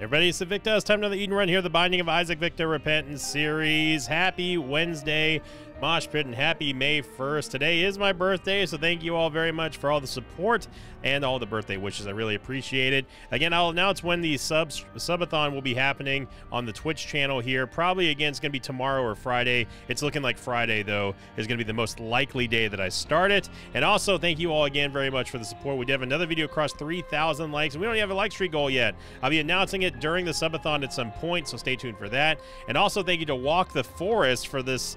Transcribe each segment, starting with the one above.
Everybody, it's Victor. It's time for another Eden Run here, the Binding of Isaac Victor Repentance series. Happy Wednesday, Mosh Pit, and happy May 1st. Today is my birthday, so thank you all very much for all the support and all the birthday wishes. I really appreciate it. Again, I'll announce when the subathon will be happening on the Twitch channel here. Probably, again, it's going to be tomorrow or Friday. It's looking like Friday, though, is going to be the most likely day that I start it. And also, thank you all again very much for the support. We did have another video across 3,000 likes, and we don't even have a like streak goal yet. I'll be announcing it during the subathon at some point, so stay tuned for that. And also, thank you to Walk the Forest for this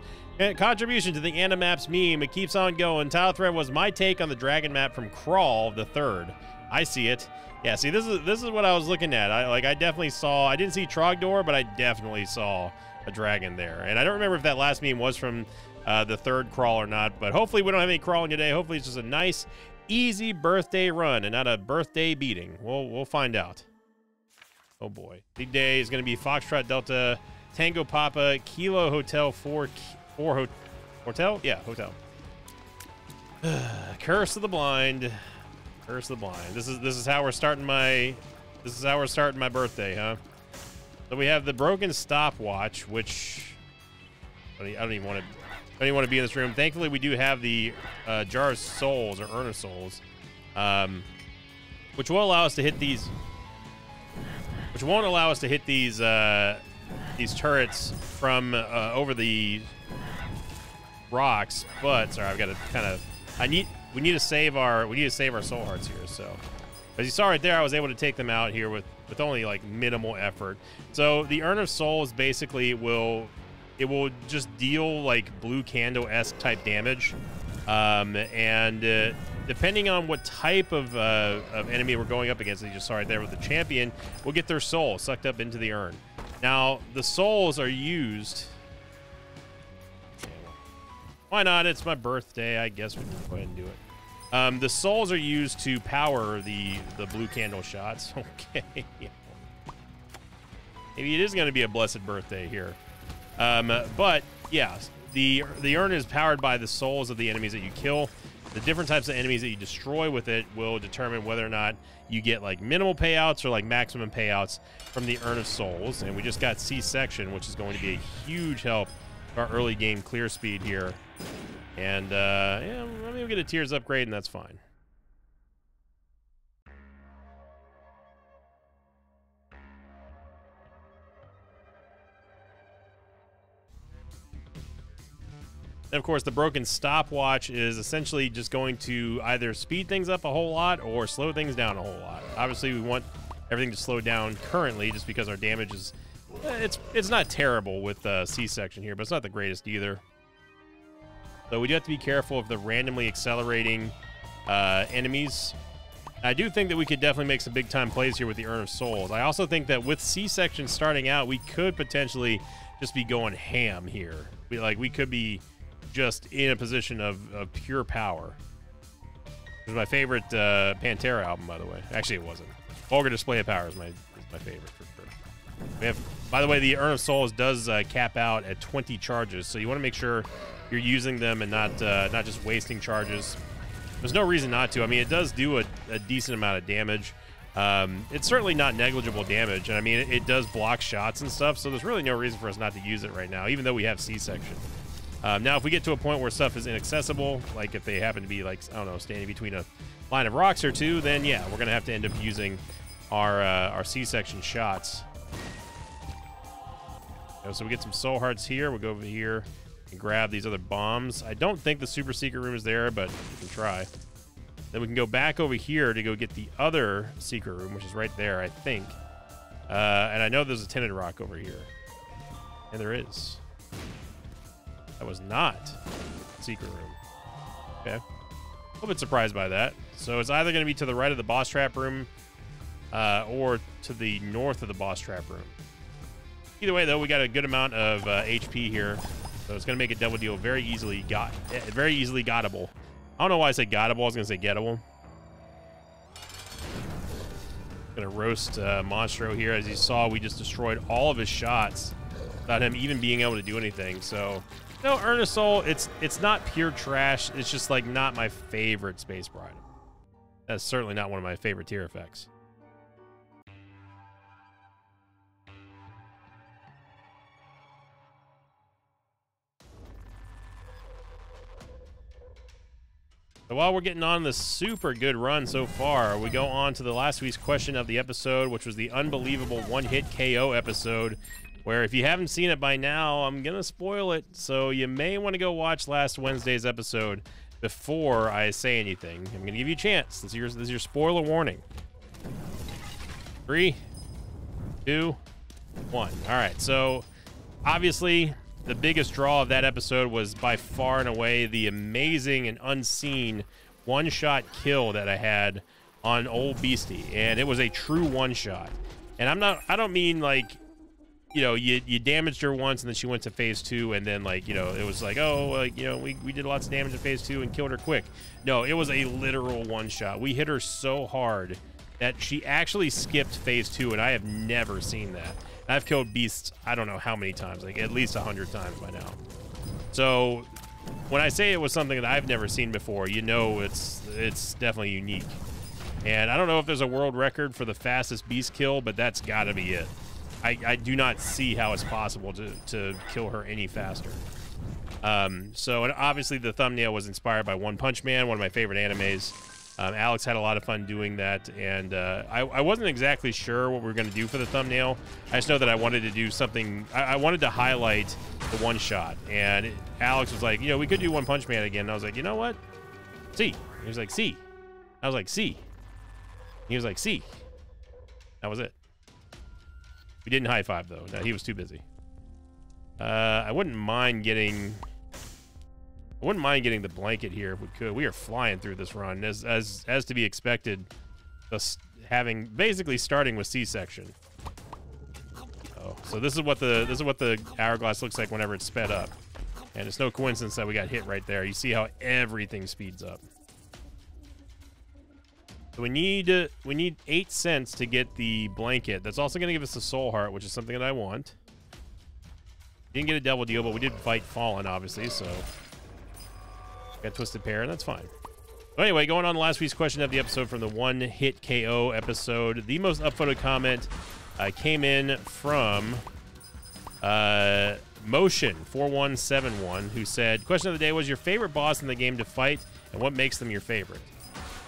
contribution to the Animaps meme. It keeps on going. Tile Thread was my take on the dragon map from Crawl the Third. I see it. Yeah, see, this is what I was looking at. I definitely saw, I didn't see Trogdor, but I definitely saw a dragon there. And I don't remember if that last meme was from the third Crawl or not, but hopefully we don't have any crawling today. Hopefully it's just a nice, easy birthday run and not a birthday beating. We'll find out. Oh boy. Big day is going to be Foxtrot Delta, Tango Papa, Kilo Hotel 4 Hotel? Yeah, Hotel. Curse of the Blind. Curse of the Blind. This is how we're starting my birthday, huh? So we have the broken stopwatch, which I don't even want to be in this room. Thankfully, we do have the Jar of Souls or Urn of Souls, which will allow us to hit these. Which won't allow us to hit these turrets from over the rocks. But sorry, I've got to kind of. We need to save our soul hearts here. So, as you saw right there, I was able to take them out here with only like minimal effort. So the Urn of Souls basically will just deal like Blue Candle-esque type damage, and depending on what type of enemy we're going up against, as you just saw right there with the champion, we'll get their soul sucked up into the urn. Now the souls are used. Why not? It's my birthday. I guess we can go ahead and do it. The souls are used to power the blue candle shots. Okay. Maybe it is going to be a blessed birthday here. But yeah, the urn is powered by the souls of the enemies that you kill. The different types of enemies that you destroy with it will determine whether or not you get like minimal payouts or like maximum payouts from the Urn of Souls. And we just got C-Section, which is going to be a huge help for our early game clear speed here. And yeah, maybe we'll get a Tears upgrade, and that's fine. And of course, the broken stopwatch is essentially just going to either speed things up a whole lot or slow things down a whole lot. Obviously, we want everything to slow down currently just because our damage is... It's not terrible with C-Section here, but it's not the greatest either. So we do have to be careful of the randomly accelerating enemies. I do think that we could definitely make some big-time plays here with the Urn of Souls. I also think that with C-Section starting out, we could potentially just be going ham here. We could be just in a position of pure power. It was my favorite Pantera album, by the way. Actually, it wasn't. Vulgar Display of Power is my favorite for sure. We have, by the way, the Urn of Souls does cap out at 20 charges, so you want to make sure you're using them and not just wasting charges. There's no reason not to. I mean, it does do a decent amount of damage. It's certainly not negligible damage, and I mean, it does block shots and stuff, so there's really no reason for us not to use it right now, even though we have C-Section. Now, if we get to a point where stuff is inaccessible, like if they happen to be, like, I don't know, standing between a line of rocks or two, then yeah, we're going to have to end up using our C-Section shots. So we get some soul hearts here. We'll go over here and grab these other bombs. I don't think the super secret room is there, but we can try. Then we can go back over here to go get the other secret room, which is right there, I think. And I know there's a tinted rock over here. And there is. That was not secret room. Okay. A little bit surprised by that. So it's either going to be to the right of the boss trap room or to the north of the boss trap room. Either way, though, we got a good amount of HP here, so it's going to make a double deal very easily gottable. I don't know why I said gottable. I was going to say gettable. Going to roast Monstro here. As you saw, we just destroyed all of his shots without him even being able to do anything. So, no, Urn of Soul, it's not pure trash. It's just like not my favorite Space Bride. That's certainly not one of my favorite tier effects. So while we're getting on this super good run so far, we go on to the last week's question of the episode, which was the unbelievable one-hit KO episode, where if you haven't seen it by now, I'm going to spoil it. So you may want to go watch last Wednesday's episode before I say anything. I'm going to give you a chance. This is your spoiler warning. 3, 2, 1. All right, so obviously the biggest draw of that episode was by far and away the amazing and unseen one-shot kill that I had on old Beastie, and it was a true one-shot. And I don't mean like, you know, you damaged her once and then she went to phase 2 and then, like, you know, it was like, oh, you know, we did lots of damage in phase 2 and killed her quick. No, it was a literal one-shot. We hit her so hard that she actually skipped phase 2, and I have never seen that. I've killed beasts, I don't know how many times, like at least 100 times by now. So when I say it was something that I've never seen before, you know it's definitely unique. And I don't know if there's a world record for the fastest beast kill, but that's got to be it. I do not see how it's possible to kill her any faster. So and obviously the thumbnail was inspired by One Punch Man, one of my favorite animes. Alex had a lot of fun doing that, and I wasn't exactly sure what we were going to do for the thumbnail. I just know that I wanted to do something. I wanted to highlight the one shot, and Alex was like, you know, we could do One Punch Man again. And I was like, you know what? C. He was like, C. I was like, C. He was like, C. That was it. We didn't high five though. No, he was too busy. I wouldn't mind getting the blanket here if we could. We are flying through this run as to be expected. Just basically starting with C-section. Oh, so this is what the hourglass looks like whenever it's sped up, and it's no coincidence that we got hit right there. You see how everything speeds up. So we need 8 cents to get the blanket. That's also going to give us the soul heart, which is something that I want. Didn't get a double deal, but we did fight Fallen, obviously, so got Twisted Pair, and that's fine. But anyway, going on to last week's question of the episode from the one-hit KO episode, the most upvoted comment came in from Motion4171, who said, question of the day was your favorite boss in the game to fight, and what makes them your favorite?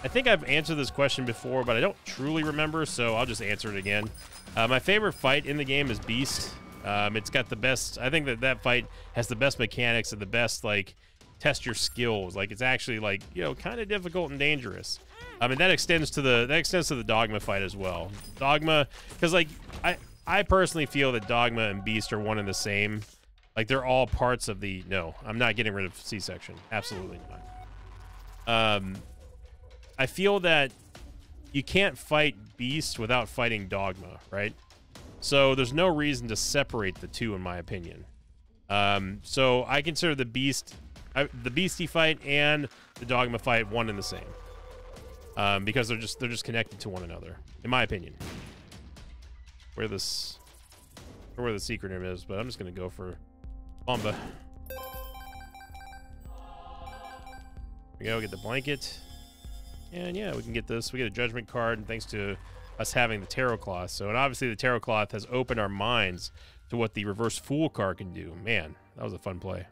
I think I've answered this question before, but I don't truly remember, so I'll just answer it again. My favorite fight in the game is Beast. It's got the best, I think that fight has the best mechanics and the best, like, test your skills. Like, it's actually, like, you know, kind of difficult and dangerous. I mean, that extends to the Dogma fight as well. Dogma, because, like, I personally feel that Dogma and Beast are one and the same. Like, they're all parts of the, no, I'm not getting rid of C-section. Absolutely not. I feel that you can't fight Beast without fighting Dogma, right? So there's no reason to separate the two, in my opinion. So I consider the Beastie fight and the Dogma fight one and the same, because they're just connected to one another, in my opinion. Where the secret room is, but I'm just gonna go for Bomba. We go get the blanket, and yeah, we can get this. We get a judgment card, and thanks to us having the tarot cloth. So, and obviously the tarot cloth has opened our minds to what the reverse fool card can do. Man, that was a fun play.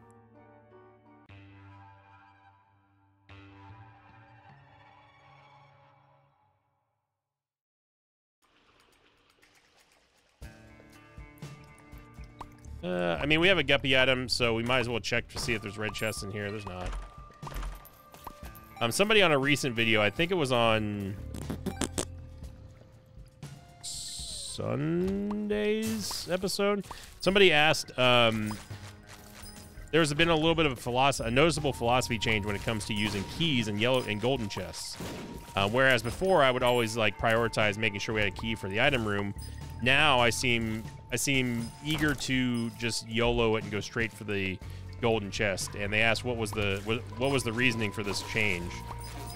I mean, we have a guppy item, so we might as well check to see if there's red chests in here. There's not. Somebody on a recent video, I think it was on Sunday's episode, somebody asked, there's been a little bit of a noticeable philosophy change when it comes to using keys and yellow and golden chests. Whereas before, I would always like prioritize making sure we had a key for the item room. Now I seem eager to just YOLO it and go straight for the golden chest. And they asked what was the reasoning for this change.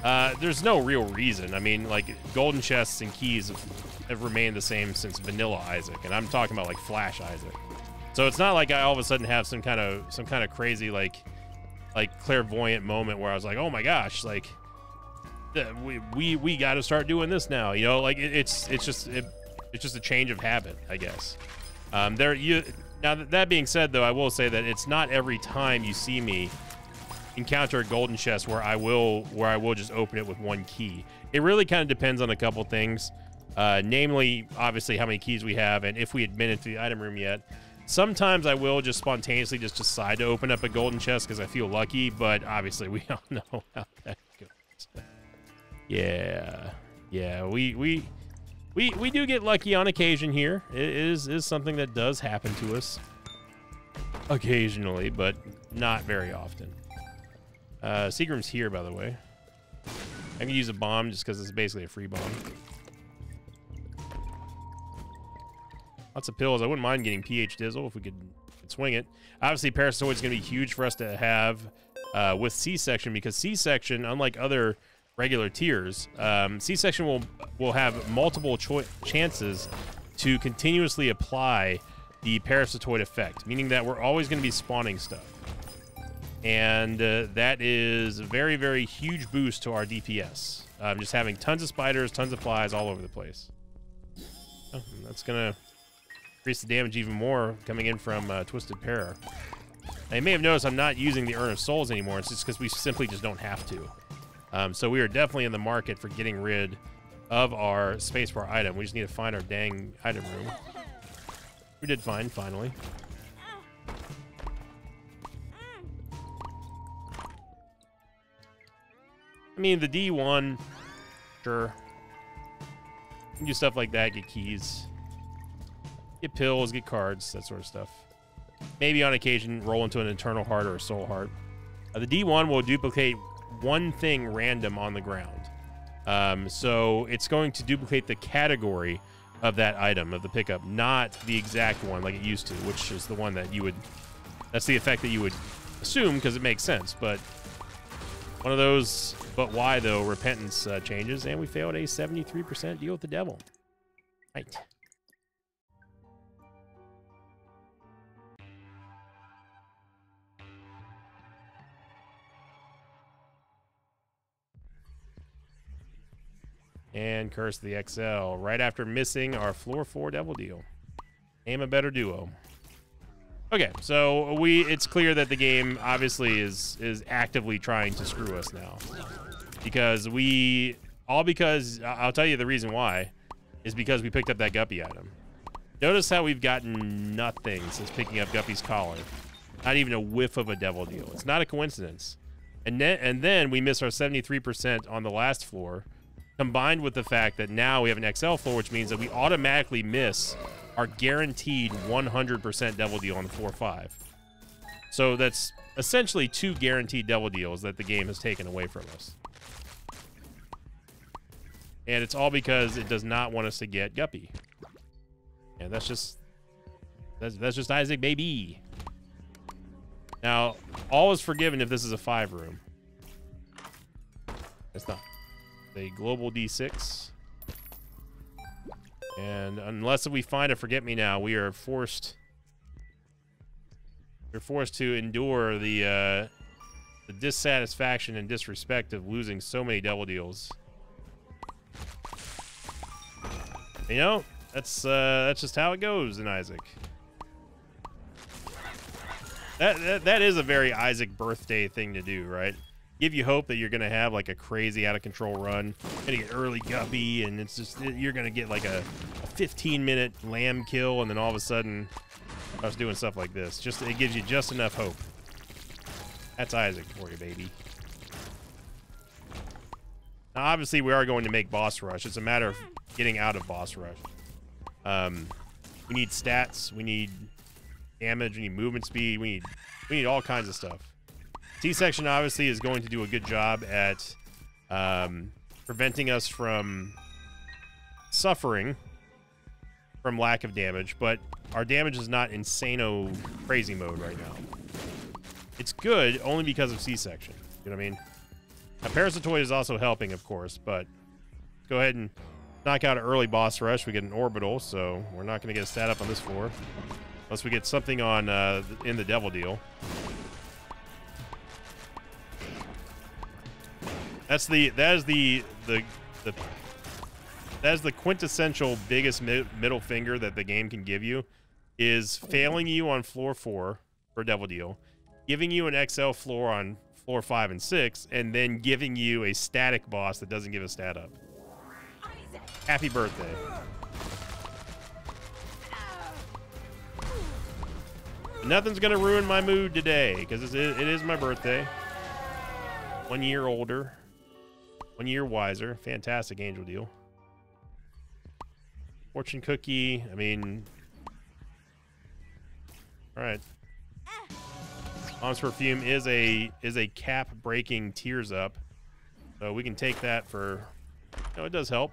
There's no real reason. I mean, like, golden chests and keys have remained the same since vanilla Isaac, and I'm talking about like Flash Isaac. So it's not like I all of a sudden have some kind of crazy like clairvoyant moment where I was like, oh my gosh, like we got to start doing this now. You know, like it's just a change of habit, I guess. Now that being said, though, I will say that it's not every time you see me encounter a golden chest where I will just open it with one key. It really kind of depends on a couple things, namely, obviously, how many keys we have and if we had been into the item room yet. Sometimes I will just spontaneously just decide to open up a golden chest because I feel lucky, but obviously we all know how that goes. Yeah, we do get lucky on occasion here. It is something that does happen to us occasionally, but not very often. Seagram's here, by the way. I can use a bomb just because it's basically a free bomb. Lots of pills. I wouldn't mind getting pH Dizzle if we could swing it. Obviously, Parasitoid's going to be huge for us to have with C-Section, because C-Section, unlike other regular tiers, C-Section will have multiple chances to continuously apply the Parasitoid effect, meaning that we're always going to be spawning stuff. And that is a very, very huge boost to our DPS. Just having tons of spiders, tons of flies all over the place. Oh, that's going to increase the damage even more coming in from Twisted Para. Now, you may have noticed I'm not using the Urn of Souls anymore. It's just because we simply just don't have to. So we are definitely in the market for getting rid of our spacebar item. We just need to find our dang item room. We did find, finally. I mean, the D1, sure. You can do stuff like that, get keys. Get pills, get cards, that sort of stuff. Maybe on occasion, roll into an Eternal Heart or a Soul Heart. The D1 will duplicate one thing random on the ground. So it's going to duplicate the category of that item, of the pickup, not the exact one like it used to, which is the one that you would... That's the effect that you would assume, because it makes sense, but... One of those, but why, though, repentance changes, and we failed a 73% deal with the devil. Right. And Curse the XL, right after missing our floor 4 devil deal. Name a better duo. Okay, so it's clear that the game obviously is actively trying to screw us now. Because I'll tell you the reason why, is because we picked up that Guppy item. Notice how we've gotten nothing since picking up Guppy's collar. Not even a whiff of a devil deal. It's not a coincidence. And then we miss our 73% on the last floor, combined with the fact that now we have an XL floor, which means that we automatically miss our guaranteed 100% devil deal on 4-5. So that's essentially 2 guaranteed devil deals that the game has taken away from us. And it's all because it does not want us to get Guppy. And that's just Isaac, baby. Now, all is forgiven if this is a 5 room. It's not. A global D6. And unless we find a Forget-Me-Now, we are forced... We're forced to endure the dissatisfaction and disrespect of losing so many devil deals. You know, that's just how it goes in Isaac. That is a very Isaac birthday thing to do, right? Give you hope that you're gonna have like a crazy out of control run, gonna get early Guppy, and it's just you're gonna get like a 15-minute lamb kill, and then all of a sudden I was doing stuff like this. Just it gives you just enough hope. That's Isaac for you, baby. Now, obviously, we are going to make boss rush. It's a matter of getting out of boss rush. We need stats. We need damage. We need movement speed. We need all kinds of stuff. C-Section obviously is going to do a good job at preventing us from suffering from lack of damage, but our damage is not insano crazy mode right now. It's good only because of C-Section. You know what I mean? Now, Parasitoid is also helping, of course, but go ahead and knock out an early boss rush. We get an orbital, so we're not going to get a stat up on this floor unless we get something on in the devil deal. That is the quintessential biggest middle finger that the game can give you, is failing you on floor 4 for devil deal, giving you an XL floor on floor 5 and 6, and then giving you a static boss that doesn't give a stat up. Happy birthday. Nothing's gonna ruin my mood today because it is my birthday. 1 year older, 1 year wiser. Fantastic angel deal. Fortune cookie. I mean, all right. Mom's perfume is a cap breaking tears up, so we can take that for. No, it does help.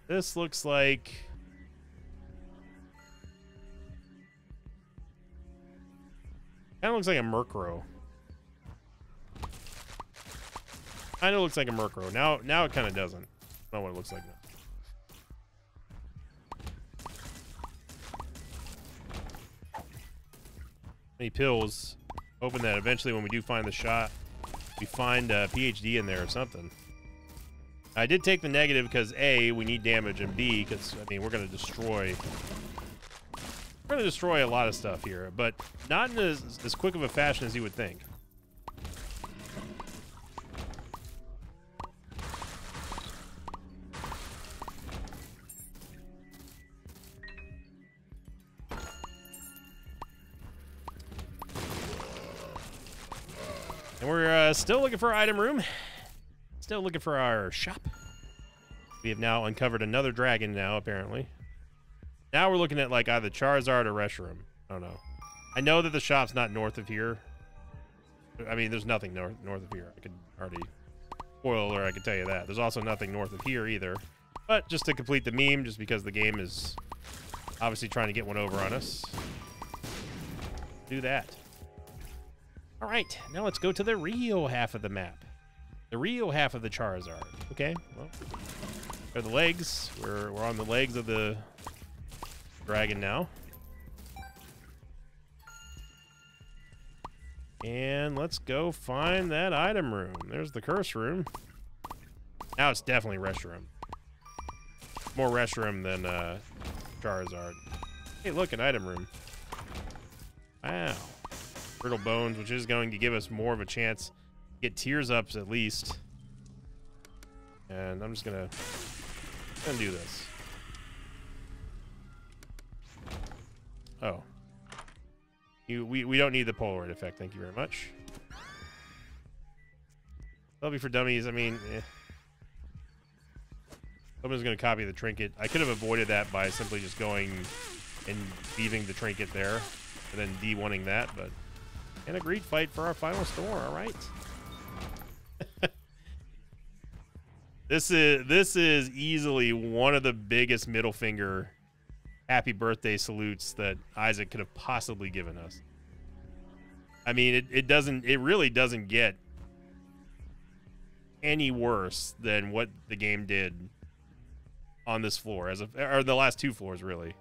This looks like. Kind of looks like a Murkrow. Kind of looks like a Murkrow. Now it kind of doesn't. I don't know what it looks like now. Many pills. Hoping that eventually when we do find the shot, we find a PhD in there or something. I did take the negative because A, we need damage, and B, because, I mean, we're going to destroy a lot of stuff here, but not in as quick of a fashion as you would think. And we're still looking for our item room. Still looking for our shop. We have now uncovered another dragon now, apparently. Now we're looking at like either Charizard or Reshiram. I don't know. I know that the shop's not north of here. I mean, there's nothing north of here. I could already spoil alert, I could tell you that. There's also nothing north of here either. But just to complete the meme, just because the game is obviously trying to get one over on us. Do that. All right, now let's go to the Rio half of the map. The Rio half of the Charizard. Okay, well, there are the legs. We're on the legs of the dragon now. And let's go find that item room. There's the curse room. Now it's definitely Reshiram. More Reshiram than Charizard. Hey, look, an item room. Wow. Brittle Bones, which is going to give us more of a chance to get tears ups at least. And I'm just gonna do this. Oh. We don't need the Polaroid effect, thank you very much. Lobby for dummies, I mean, someone's gonna copy the trinket. I could have avoided that by simply just going and leaving the trinket there and then D1ing that, but and a great fight for our final store, alright. This is easily one of the biggest middle finger happy birthday salutes that Isaac could have possibly given us. I mean, it really doesn't get any worse than what the game did on this floor, or the last two floors, really.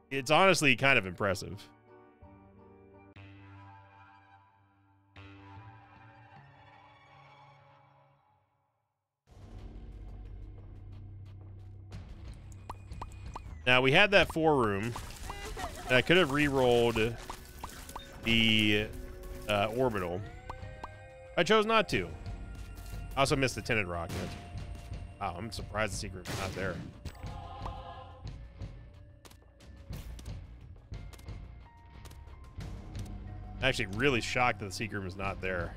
It's honestly kind of impressive. Now, we had that 4 room. And I could have re-rolled the orbital. I chose not to. I also missed the tinted rock. Wow, I'm surprised the secret was not there. I'm actually really shocked that the secret room is not there.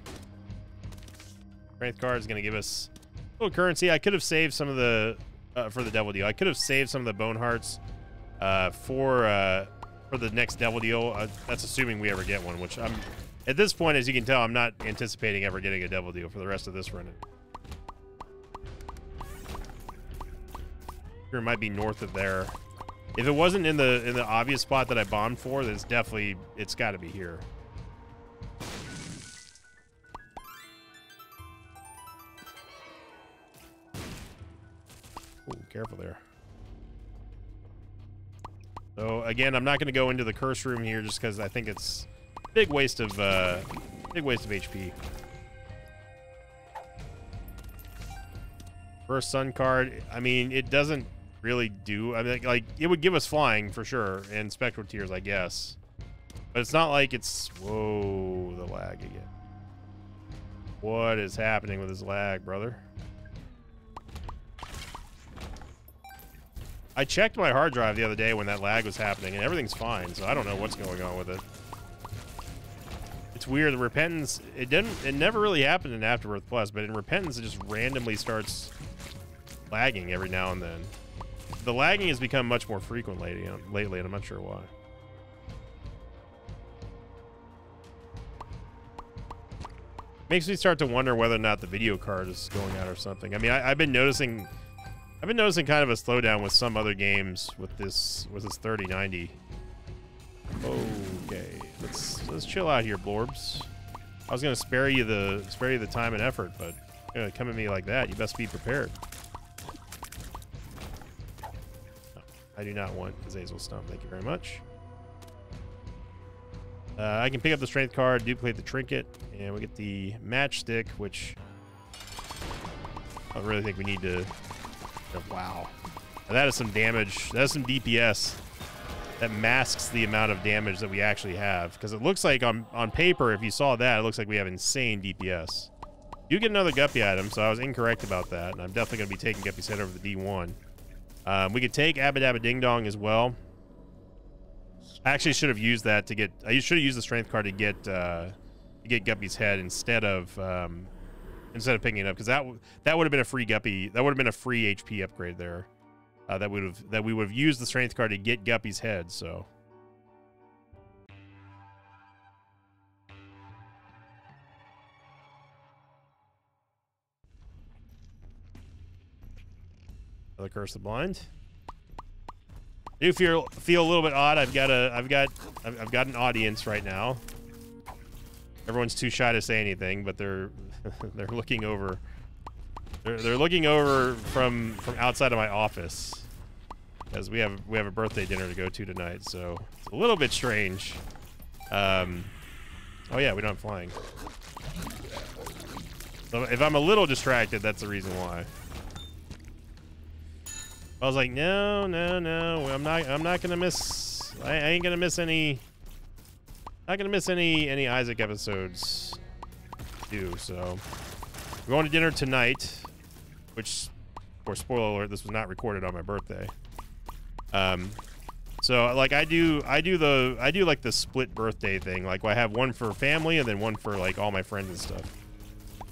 Strength card is going to give us a little currency. I could have saved some of the... for the devil deal. I could have saved some of the bone hearts for the next devil deal. That's assuming we ever get one, which I'm at this point, as you can tell, I'm not anticipating ever getting a devil deal for the rest of this run. It might be north of there. If it wasn't in the obvious spot that I bombed for, then it's got to be here. Ooh, careful there. So again, I'm not going to go into the curse room here just because I think it's a big waste of HP. First sun card. I mean, it doesn't really do. I mean, like it would give us flying for sure and spectral tears, I guess. But it's not like it's... Whoa, the lag again. What is happening with this lag, brother? I checked my hard drive the other day when that lag was happening, and everything's fine, so I don't know what's going on with it. It's weird. The Repentance, it never really happened in Afterbirth Plus, but in Repentance it just randomly starts lagging every now and then. The lagging has become much more frequent lately, and I'm not sure why. Makes me start to wonder whether or not the video card is going out or something. I mean, I've been noticing kind of a slowdown with some other games with this 3090. Okay, let's chill out here, Blorbs. I was gonna spare you the time and effort, but you're gonna come at me like that. You best be prepared. No, I do not want Azazel Stump. Thank you very much. I can pick up the strength card, duplicate the trinket, and we get the matchstick, which I really think we need to. Oh, wow, now that is some damage. That is some DPS. That masks the amount of damage that we actually have, because it looks like on paper, if you saw that, it looks like we have insane DPS. You get another Guppy item, so I was incorrect about that, and I'm definitely going to be taking Guppy's head over the D1. We could take Abba Dabba Ding Dong as well. I actually should have used that to get. I should have used the strength card to get Guppy's head instead of picking it up, because that would have been a free Guppy. That would have been a free HP upgrade there. That we would have used the strength card to get Guppy's head. So another Curse of the Blind. I do feel a little bit odd. I've got an audience right now. Everyone's too shy to say anything, but they're looking over. They're looking over from outside of my office, as we have a birthday dinner to go to tonight, so it's a little bit strange. Oh yeah, we don't have flying. So if I'm a little distracted, that's the reason why. I was like, no, I'm not gonna miss. I ain't gonna miss any. Not gonna miss any Isaac episodes. So we're going to dinner tonight, which, of course, spoiler alert, this was not recorded on my birthday. So like I do like the split birthday thing. Like I have one for family and then one for like all my friends and stuff.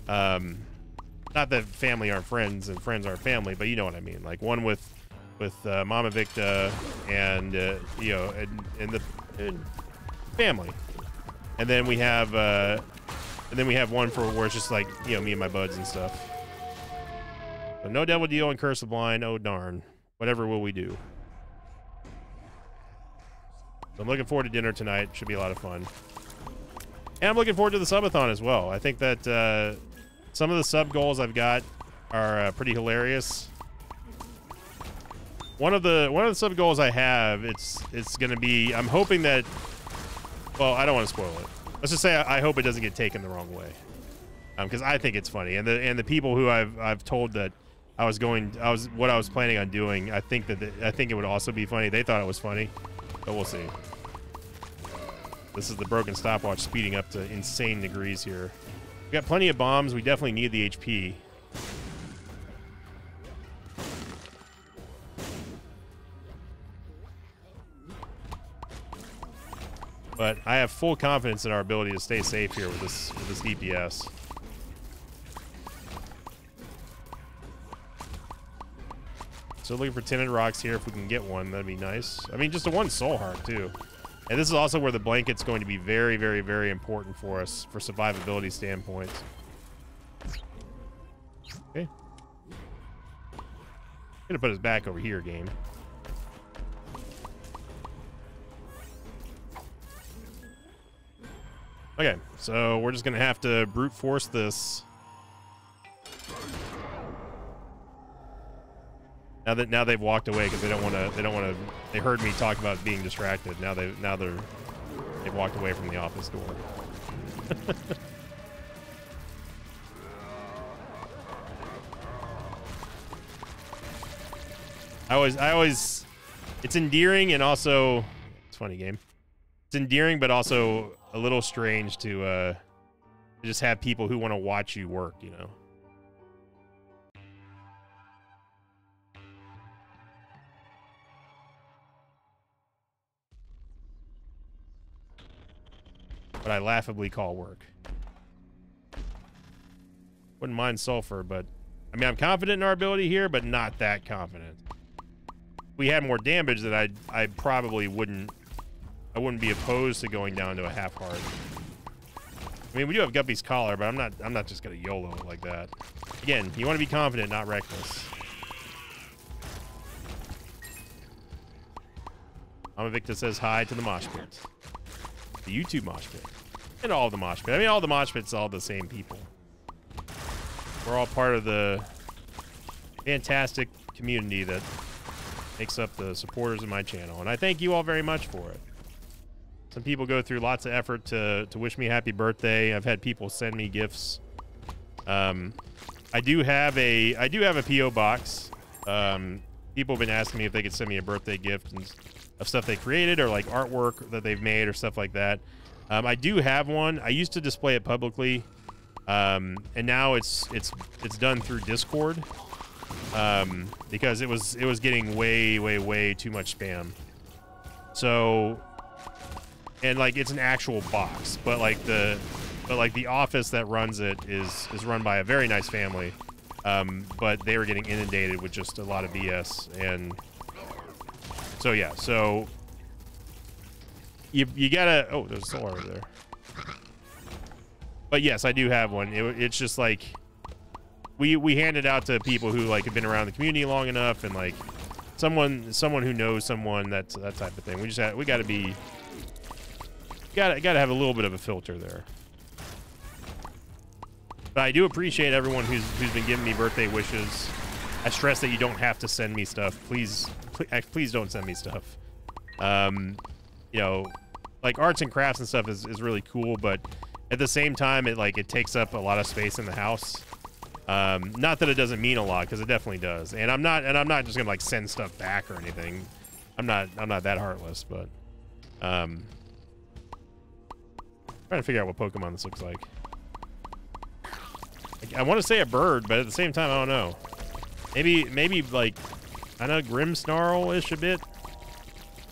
Not that family aren't friends and friends aren't family, but you know what I mean. Like one with Mama Victa and you know, and the family, and then we have one for where it's just like, you know, me and my buds and stuff. So no Devil Deal and Curse of the Blind. Oh darn! Whatever will we do? So I'm looking forward to dinner tonight. Should be a lot of fun. And I'm looking forward to the subathon as well. I think that some of the sub goals I've got are pretty hilarious. One of the sub goals I have, it's going to be, I'm hoping that, well, I don't want to spoil it. Let's just say I hope it doesn't get taken the wrong way, because I think it's funny, and the people who I've told that what I was planning on doing, I think it would also be funny. They thought it was funny, but we'll see. This is the broken stopwatch speeding up to insane degrees here. We got plenty of bombs. We definitely need the HP. But I have full confidence in our ability to stay safe here with this DPS. So looking for tinted rocks here. If we can get one, that'd be nice. I mean, just a one soul heart too. And this is also where the blanket's going to be very, very, very important for us for survivability standpoint. Okay. Gonna put us back over here, game. Okay, so we're just gonna have to brute force this. Now they've walked away because they don't want to. They heard me talk about being distracted. Now they've walked away from the office door. I always, it's endearing and also it's a funny game. It's endearing, but also a little strange to just have people who want to watch you work, you know. What I laughably call work. Wouldn't mind sulfur, but I mean, I'm confident in our ability here, but not that confident. If we had more damage, that I probably wouldn't. I wouldn't be opposed to going down to a half heart. I mean, we do have Guppy's collar, but I'm not just gonna YOLO it like that. Again, you want to be confident, not reckless. Amavicta says hi to the mosh pit. The YouTube mosh pit. And all the mosh pit. I mean, all the mosh pits, all the same people. We're all part of the fantastic community that makes up the supporters of my channel. And I thank you all very much for it. Some people go through lots of effort to wish me happy birthday. I've had people send me gifts. I do have a P.O. box. People have been asking me if they could send me a birthday gift and of stuff they created or like artwork that they've made or stuff like that. I do have one. I used to display it publicly, and now it's done through Discord, because it was getting way too much spam. So, and like it's an actual box, but like the office that runs it is run by a very nice family, but they were getting inundated with just a lot of BS. And so yeah, so you gotta, oh, there's a solar over there. But yes, I do have one. It's just like we hand it out to people who like have been around the community long enough, and like someone who knows someone, that type of thing. We gotta have a little bit of a filter there. But I do appreciate everyone who's been giving me birthday wishes. I stress that you don't have to send me stuff. Please don't send me stuff. You know, like arts and crafts and stuff is really cool, but at the same time, it takes up a lot of space in the house. Not that it doesn't mean a lot, because it definitely does. And I'm not just gonna like send stuff back or anything. I'm not that heartless, but trying to figure out what Pokemon this looks like. I want to say a bird, but at the same time, I don't know. Maybe like, I know, Grimmsnarl-ish a bit.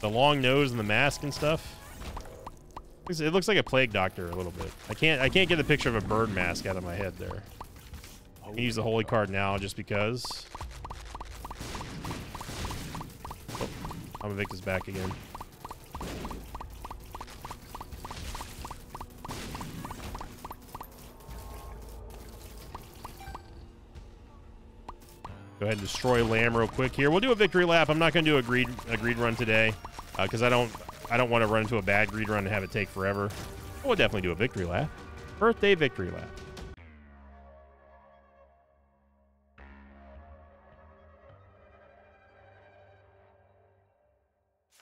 The long nose and the mask and stuff. It looks like a plague doctor a little bit. I can't get a picture of a bird mask out of my head there. I'm gonna use the holy card now just because. Oh, Amavicta's back again. Go ahead and destroy Lamb real quick here. We'll do a victory lap. I'm not going to do a greed run today, because I don't want to run into a bad greed run and have it take forever. We'll definitely do a victory lap. Birthday victory lap.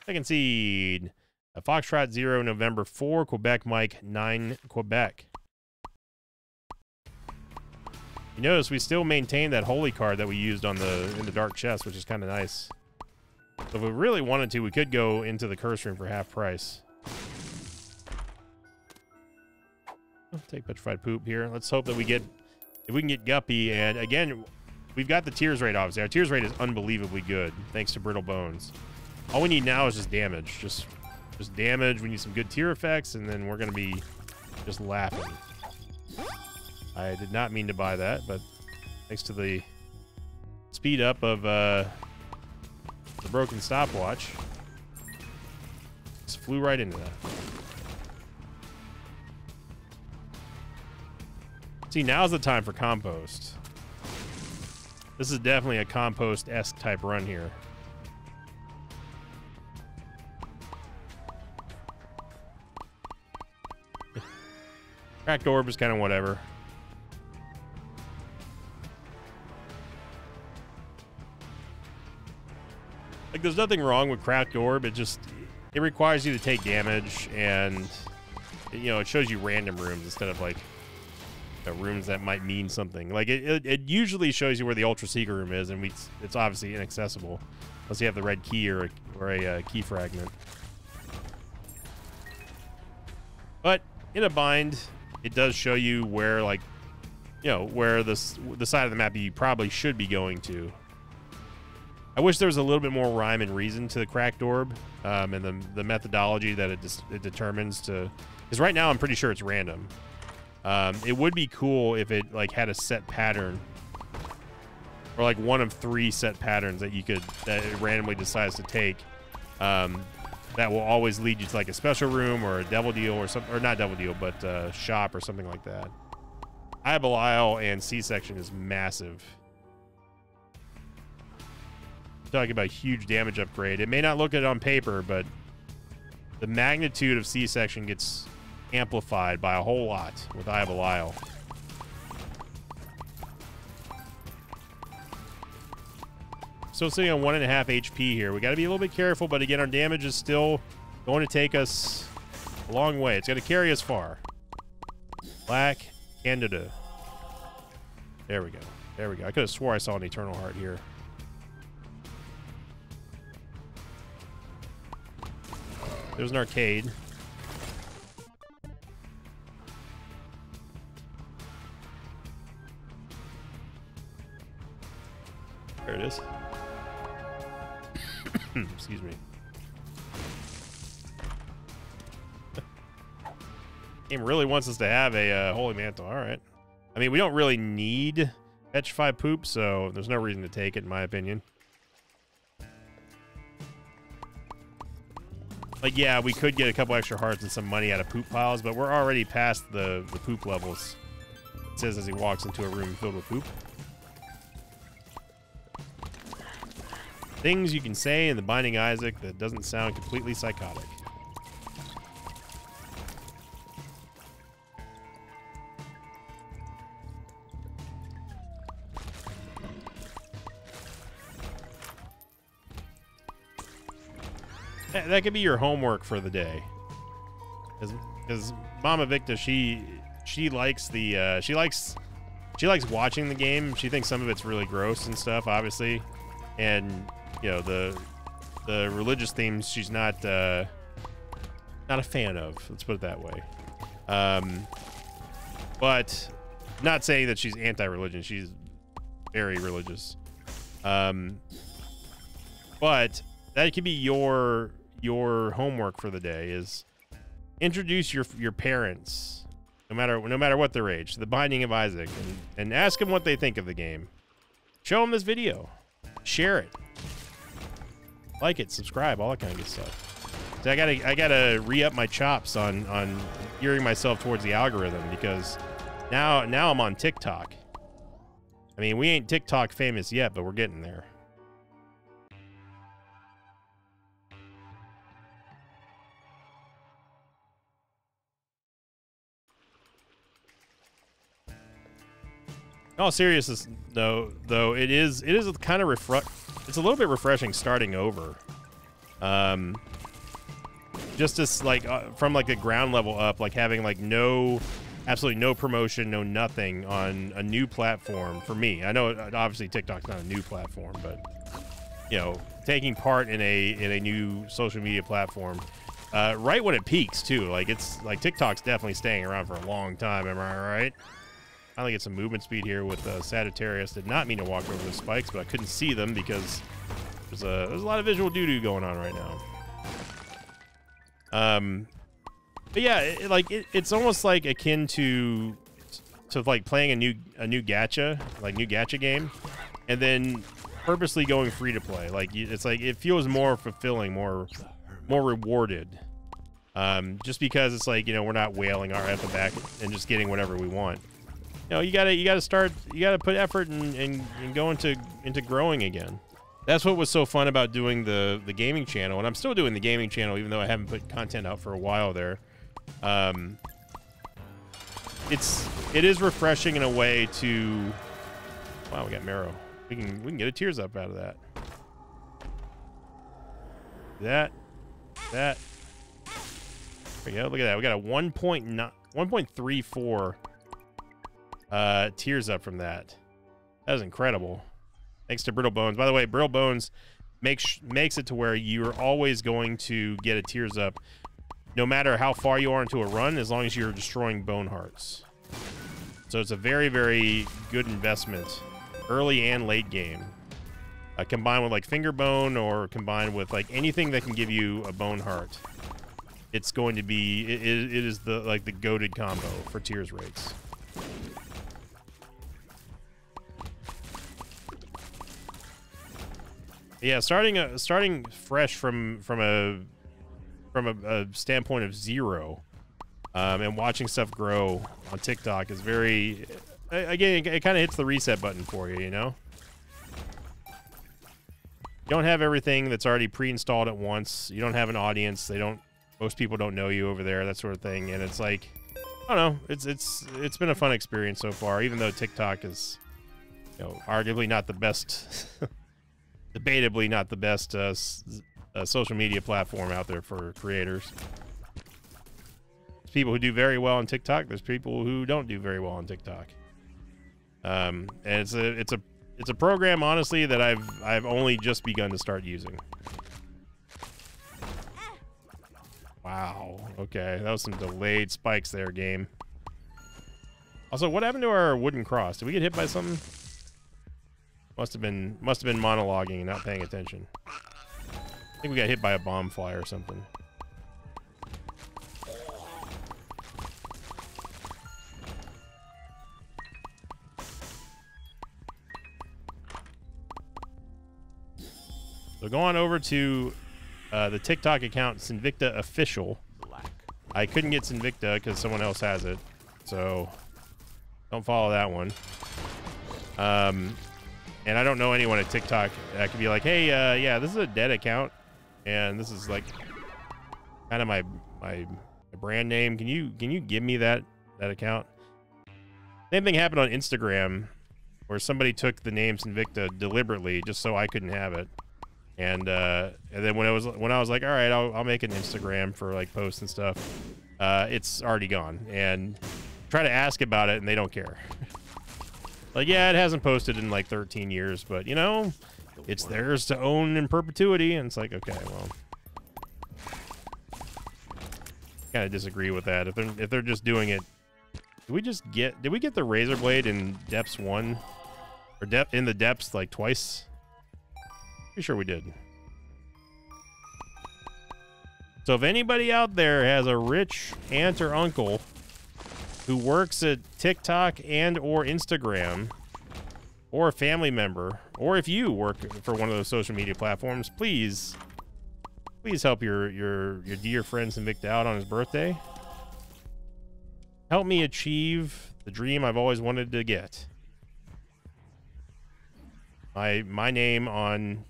Second seed. Foxtrot 0, November 4, Quebec Mike 9, Quebec. You notice we still maintain that holy card that we used in the dark chest, which is kind of nice. So if we really wanted to, we could go into the curse room for half price. I'll take petrified poop here. Let's hope that if we can get Guppy. And again, we've got the tears rate, obviously. Our tears rate is unbelievably good, thanks to Brittle Bones. All we need now is just damage. Just damage. We need some good tear effects, and then we're going to be just laughing. I did not mean to buy that, but thanks to the speed up of the broken stopwatch, just flew right into that. See, now's the time for compost. This is definitely a compost-esque type run here. Cracked orb is kind of whatever. Like, there's nothing wrong with Cracked Orb. It requires you to take damage, and it shows you random rooms instead of like rooms that might mean something. Like it usually shows you where the Ultra Secret room is, and it's obviously inaccessible unless you have the red key or a key fragment. But in a bind, it does show you where, like, you know, where the side of the map you probably should be going to. I wish there was a little bit more rhyme and reason to the cracked orb, and the methodology that it determines to. Because right now I'm pretty sure it's random. It would be cool if it like had a set pattern, or like one of 3 set patterns that it randomly decides to take. That will always lead you to like a special room or a devil deal or something, or not devil deal, but shop or something like that. Eye of Belial and C-section is massive. Talking about a huge damage upgrade. It may not look it on paper, but the magnitude of C-section gets amplified by a whole lot with Eye of Belial. Still sitting on 1.5 HP here. We got to be a little bit careful, but again, our damage is still going to take us a long way. It's going to carry us far. Black Candida. There we go. There we go. I could have swore I saw an Eternal Heart here. There's an arcade. There it is. Excuse me. Game really wants us to have a Holy Mantle. All right. I mean, we don't really need Petrify Poop, so there's no reason to take it, in my opinion. Like, yeah, we could get a couple extra hearts and some money out of poop piles, but we're already past the poop levels. It says as he walks into a room filled with poop. Things you can say in the Binding Isaac that doesn't sound completely psychotic. That could be your homework for the day, because Mama Victa, she likes the she likes watching the game. She thinks some of it's really gross and stuff, obviously, and you know the religious themes she's not a fan of. Let's put it that way. But not saying that she's anti-religion. She's very religious. But that could be your homework for the day, is introduce your parents, no matter what their age, to the Binding of Isaac, and ask them what they think of the game. Show them this video, share it, like it, subscribe, all that kind of good stuff. So I gotta re-up my chops on gearing myself towards the algorithm, because now I'm on TikTok. I mean, we ain't TikTok famous yet, but we're getting there. In all seriousness, though, it is kind of it's a little bit refreshing starting over. Just as like from like the ground level up, like having like absolutely no promotion, no nothing on a new platform for me. I know obviously TikTok's not a new platform, but you know, taking part in a new social media platform right when it peaks too. Like it's like TikTok's definitely staying around for a long time. Am I right? Finally get some movement speed here with Sagittarius. Did not mean to walk over the spikes, but I couldn't see them because there's a lot of visual doo-doo going on right now. But yeah, it's almost like akin to like playing a new gacha, like new gacha game, and then purposely going free to play. Like it's like it feels more fulfilling, more rewarded. Just because it's like, you know, we're not wailing our at the back and just getting whatever we want. You know, you gotta put effort and go into growing again. That's what was so fun about doing the gaming channel, and I'm still doing the gaming channel even though I haven't put content out for a while there. It is refreshing in a way to. Wow, we got marrow. We can get a tears up out of that. That. There we go. Look at that. We got a 1.34 tears up from that. That was incredible. Thanks to Brittle Bones. By the way, Brittle Bones makes it to where you're always going to get a tears up no matter how far you are into a run, as long as you're destroying bone hearts. So it's a very, very good investment, early and late game. Combined with like finger bone, or combined with like anything that can give you a bone heart. It's going to be, it is the like the goated combo for Tears rates. Yeah, starting fresh from a standpoint of zero, and watching stuff grow on TikTok is very, again, it kind of hits the reset button for you, you know? You don't have everything that's already pre-installed at once. You don't have an audience. Most people don't know you over there, that sort of thing. And it's like, I don't know. It's been a fun experience so far, even though TikTok is, you know, arguably not the best, debatably not the best social media platform out there for creators. There's people who do very well on TikTok. There's people who don't do very well on TikTok. And it's a program, honestly, that I've only just begun to start using. Wow. Okay, that was some delayed spikes there, game. Also, what happened to our wooden cross? Did we get hit by something? Must have been monologuing and not paying attention. I think we got hit by a bomb fly or something. So go on over to the TikTok account, Sinvicta Official. I couldn't get Sinvicta because someone else has it, so don't follow that one. And I don't know anyone at TikTok that could be like, hey, yeah, this is a dead account, and this is like kind of my brand name. Can you give me that account? Same thing happened on Instagram, where somebody took the name Sinvicta deliberately just so I couldn't have it. And then when I was like, all right, I'll make an Instagram for like posts and stuff, it's already gone. And try to ask about it, and they don't care. Like, yeah, it hasn't posted in like 13 years, but you know, it's theirs to own in perpetuity. And it's like, okay, well, kind of disagree with that. If they're just doing it, did we get the Razor Blade in Depths 1 or in the Depths like twice? Pretty sure we did. So if anybody out there has a rich aunt or uncle who works at TikTok and or Instagram, or a family member, or if you work for one of those social media platforms, please help your dear friend Sinvicta out on his birthday. Help me achieve the dream I've always wanted to get. My name on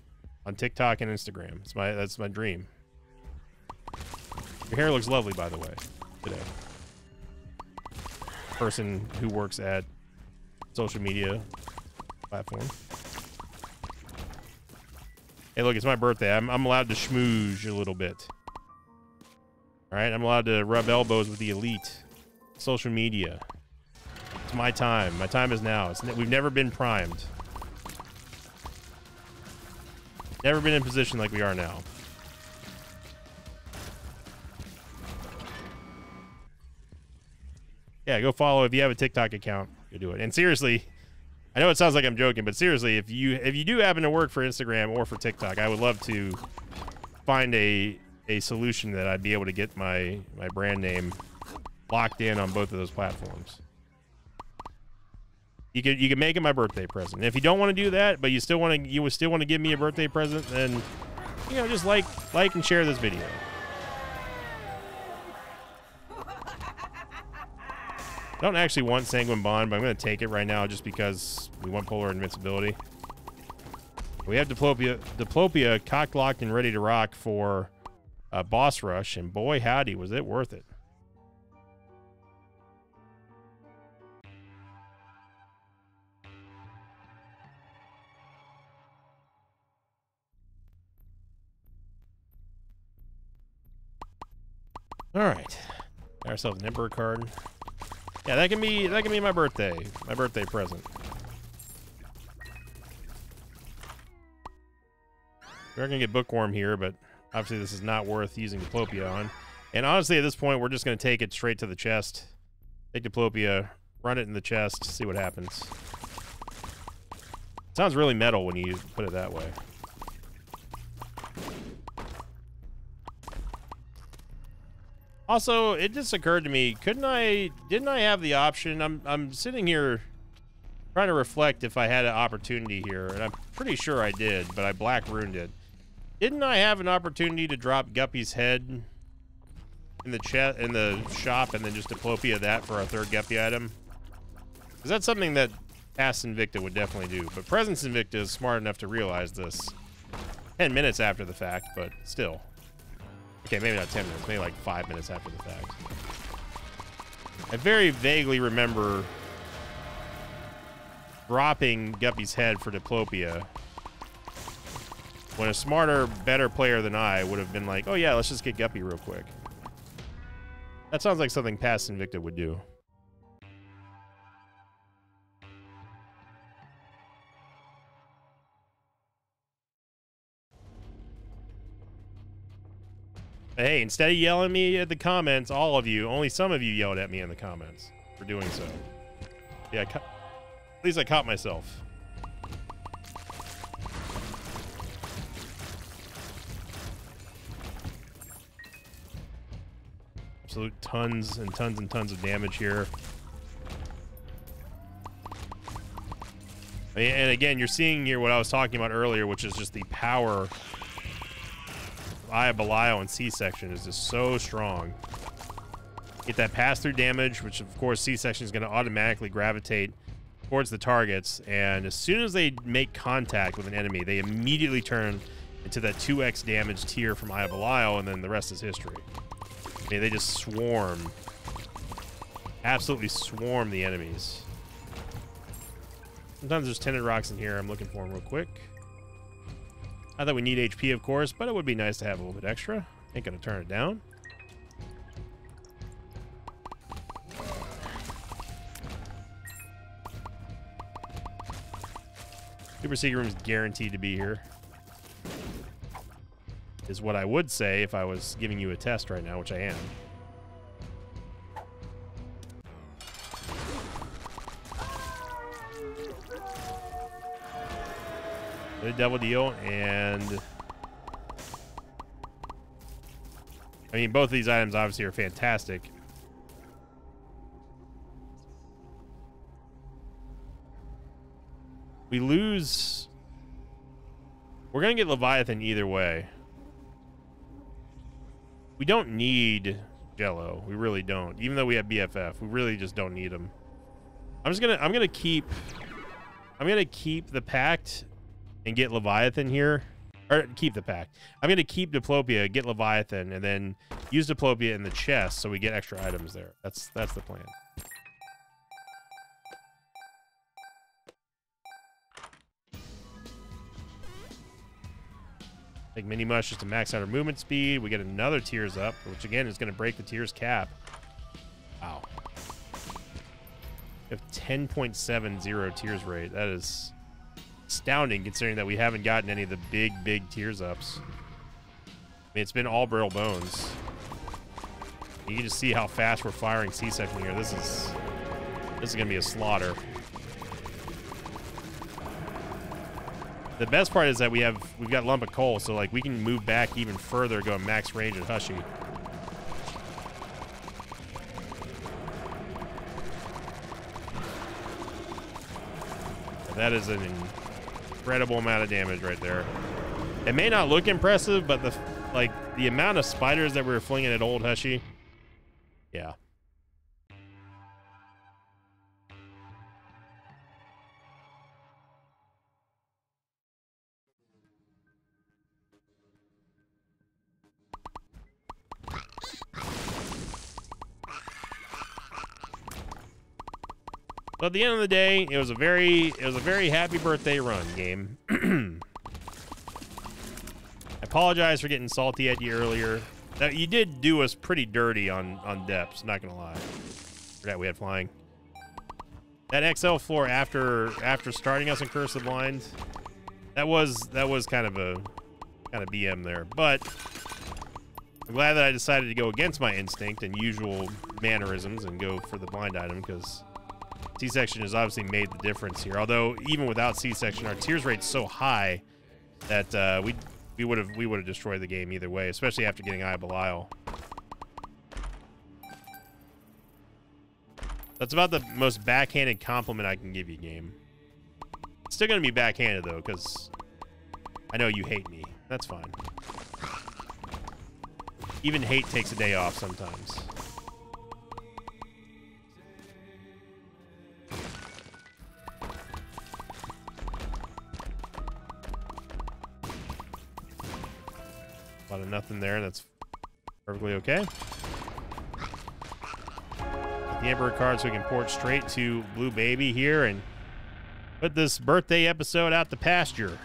TikTok and Instagram. That's my dream. Your hair looks lovely, by the way, today. Person who works at social media platform. Hey, look, it's my birthday. I'm allowed to schmooze a little bit. All right, I'm allowed to rub elbows with the elite. Social media. It's my time. My time is now. We've never been primed. Never been in a position like we are now. Yeah, go follow if you have a TikTok account. Go do it. And seriously, I know it sounds like I'm joking, but seriously, if you do happen to work for Instagram or for TikTok, I would love to find a solution that I'd be able to get my brand name locked in on both of those platforms. You could make it my birthday present. And if you don't want to do that, but you would still want to give me a birthday present, then you know, just like and share this video. I don't actually want Sanguine Bond, but I'm going to take it right now just because we want Polar Invincibility. We have Diplopia cocked, locked, and ready to rock for Boss Rush, and boy howdy, was it worth it. All right, got ourselves an Emperor card. Yeah, that can be my birthday present. We're gonna get Bookworm here, but obviously this is not worth using Diplopia on. And honestly, at this point, we're just going to take it straight to the chest. Take Diplopia, run it in the chest, see what happens. It sounds really metal when you put it that way. Also, it just occurred to me, didn't I have the option? I'm sitting here trying to reflect if I had an opportunity here, and I'm pretty sure I did, but I black runed it. Didn't I have an opportunity to drop Guppy's head in the shop and then just Diplopia that for our third Guppy item? Because that's something that past Invicta would definitely do, but Presence Invicta is smart enough to realize this 10 minutes after the fact, but still. Okay, maybe not 10 minutes, maybe like 5 minutes after the fact. I very vaguely remember dropping Guppy's head for Diplopia when a smarter, better player than I would have been like, oh yeah, let's just get Guppy real quick. That sounds like something past Invicta would do. But hey, instead of yelling at me at the comments, all of you, only some of you yelled at me in the comments for doing so. Yeah, at least I caught myself. Absolute tons and tons and tons of damage here. And again, you're seeing here what I was talking about earlier, which is just the power Eye of Belial and C-Section is just so strong. Get that pass-through damage, which of course C-Section is going to automatically gravitate towards the targets, and as soon as they make contact with an enemy, they immediately turn into that 2x damage tier from Eye of Belial, and then the rest is history. I mean, they just swarm. Absolutely swarm the enemies. Sometimes there's Tinted Rocks in here. I'm looking for them real quick. Not that we need HP, of course, but it would be nice to have a little bit extra. Ain't gonna turn it down. Super Secret Room is guaranteed to be here. Is what I would say if I was giving you a test right now, which I am. The double deal, and I mean, both of these items obviously are fantastic. We lose. We're gonna get Leviathan either way. We don't need Jello. We really don't. Even though we have BFF, we really just don't need him. I'm gonna keep the Pact and get Leviathan here. Or keep the Pact. I'm gonna keep Diplopia, get Leviathan, and then use Diplopia in the chest so we get extra items there. That's the plan. Take Mini Mush just to max out our movement speed. We get another Tears Up, which again is going to break the Tears cap. Wow. We have 10.70 Tears rate. That is astounding considering that we haven't gotten any of the big Tears Ups. I mean, it's been all Brittle Bones. You can just see how fast we're firing C-Section here. This is going to be a slaughter. The best part is that we've got Lump of Coal, so like we can move back even further, go max range at Hushy. That is an incredible amount of damage right there. It may not look impressive, but the amount of spiders that we were flinging at old Hushy, yeah. So at the end of the day, it was a very happy birthday run, game. I apologize for getting salty at you earlier. You did do us pretty dirty on depths, not gonna lie. Forgot we had flying. That XL floor after starting us in Curse of the Blind, that was kind of BM there. But I'm glad that I decided to go against my instinct and usual mannerisms and go for the blind item, because C-section has obviously made the difference here. Although even without C-section, our tears rate's so high that we would have destroyed the game either way, especially after getting Eye of Belial. That's about the most backhanded compliment I can give you, game. It's still gonna be backhanded though, because I know you hate me. That's fine. Even hate takes a day off sometimes. A lot of nothing there. That's perfectly okay. Get the Emperor card so we can port straight to Blue Baby here and put this birthday episode out to pasture.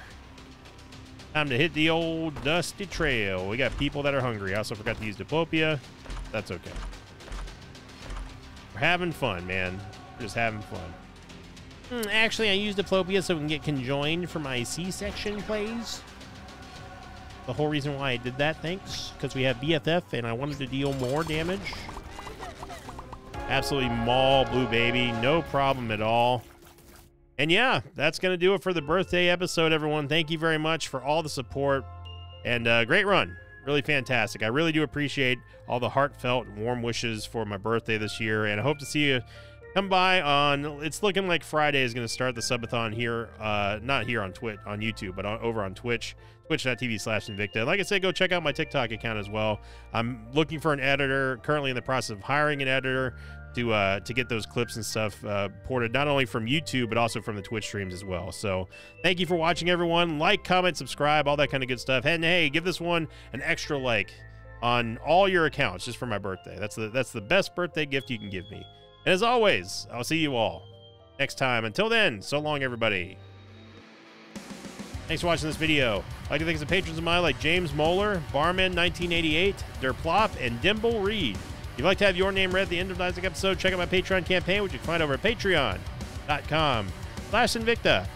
Time to hit the old dusty trail. We got people that are hungry. I also forgot to use Diplopia. That's okay. We're having fun, man. We're just having fun. Actually, I used Diplopia so we can get conjoined for my C-section plays. The whole reason why I did that, thanks. Because we have BFF and I wanted to deal more damage. Absolutely maul Blue Baby. No problem at all. And yeah, that's going to do it for the birthday episode, everyone. Thank you very much for all the support. And great run. Really fantastic. I really do appreciate all the heartfelt warm wishes for my birthday this year. And I hope to see you come by on... It's looking like Friday is going to start the subathon here. Not here on Twitch, on YouTube, but over on Twitch. Twitch.tv/Invicta. Like I said, go check out my TikTok account as well. I'm looking for an editor. Currently in the process of hiring an editor to get those clips and stuff ported not only from YouTube but also from the Twitch streams as well. So thank you for watching, everyone. Like, comment, subscribe, all that kind of good stuff. And hey, give this one an extra like on all your accounts just for my birthday. That's the best birthday gift you can give me. And as always, I'll see you all next time. Until then, so long, everybody. Thanks for watching this video. I'd like to thank some patrons of mine like James Moeller, Barman1988, Derplop, and Dimble Reed. If you'd like to have your name read at the end of the episode, check out my Patreon campaign, which you can find over at patreon.com/Invicta.